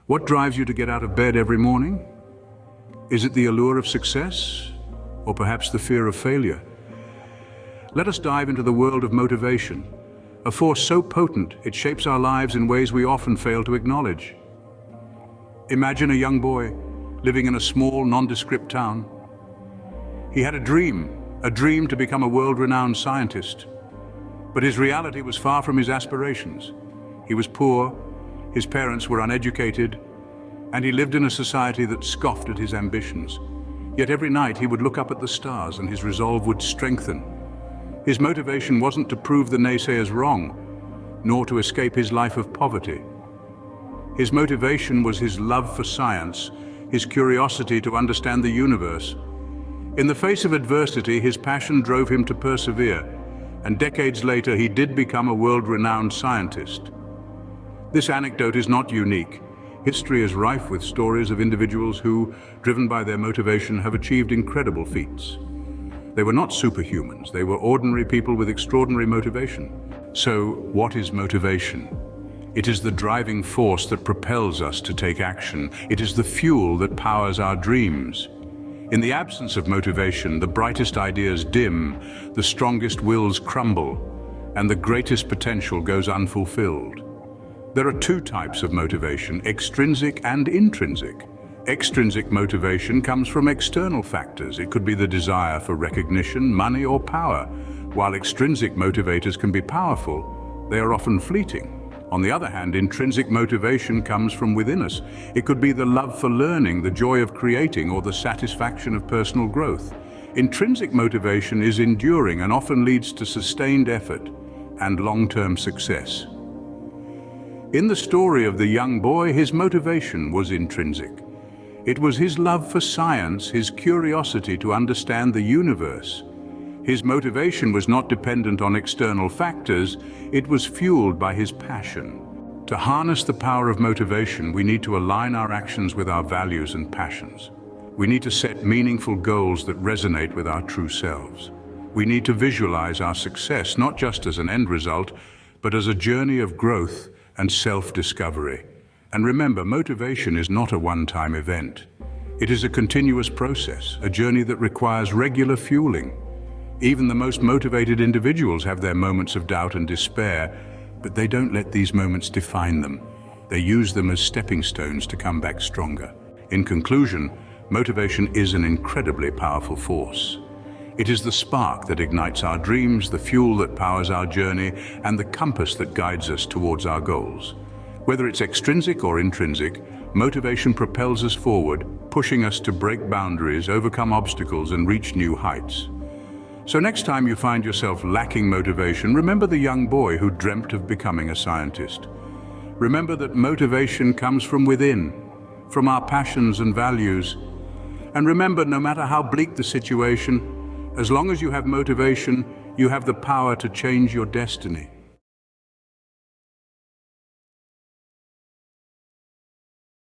What drives you to get out of bed every morning? Is it the allure of success, or perhaps the fear of failure? Let us dive into the world of motivation, a force so potent it shapes our lives in ways we often fail to acknowledge. Imagine a young boy living in a small, nondescript town. He had a dream to become a world-renowned scientist. But his reality was far from his aspirations. He was poor, his parents were uneducated, and he lived in a society that scoffed at his ambitions. Yet every night he would look up at the stars and his resolve would strengthen. His motivation wasn't to prove the naysayers wrong, nor to escape his life of poverty. His motivation was his love for science, his curiosity to understand the universe. In the face of adversity, his passion drove him to persevere, and decades later he did become a world-renowned scientist. This anecdote is not unique. History is rife with stories of individuals who, driven by their motivation, have achieved incredible feats. They were not superhumans, they were ordinary people with extraordinary motivation. So, what is motivation? It is the driving force that propels us to take action. It is the fuel that powers our dreams. In the absence of motivation, the brightest ideas dim, the strongest wills crumble, and the greatest potential goes unfulfilled. There are two types of motivation, extrinsic and intrinsic. Extrinsic motivation comes from external factors. It could be the desire for recognition, money, or power. While extrinsic motivators can be powerful, they are often fleeting. On the other hand, intrinsic motivation comes from within us. It could be the love for learning, the joy of creating, or the satisfaction of personal growth. Intrinsic motivation is enduring and often leads to sustained effort and long-term success. In the story of the young boy, his motivation was intrinsic. It was his love for science, his curiosity to understand the universe. His motivation was not dependent on external factors, it was fueled by his passion. To harness the power of motivation, we need to align our actions with our values and passions. We need to set meaningful goals that resonate with our true selves. We need to visualize our success not just as an end result, but as a journey of growth and self-discovery. And remember, motivation is not a one-time event. It is a continuous process, a journey that requires regular fueling. Even the most motivated individuals have their moments of doubt and despair, but they don't let these moments define them. They use them as stepping stones to come back stronger. In conclusion, motivation is an incredibly powerful force. It is the spark that ignites our dreams, the fuel that powers our journey, and the compass that guides us towards our goals. Whether it's extrinsic or intrinsic, motivation propels us forward, pushing us to break boundaries, overcome obstacles, and reach new heights. So next time you find yourself lacking motivation, remember the young boy who dreamt of becoming a scientist. Remember that motivation comes from within, from our passions and values. And remember, no matter how bleak the situation, as long as you have motivation, you have the power to change your destiny.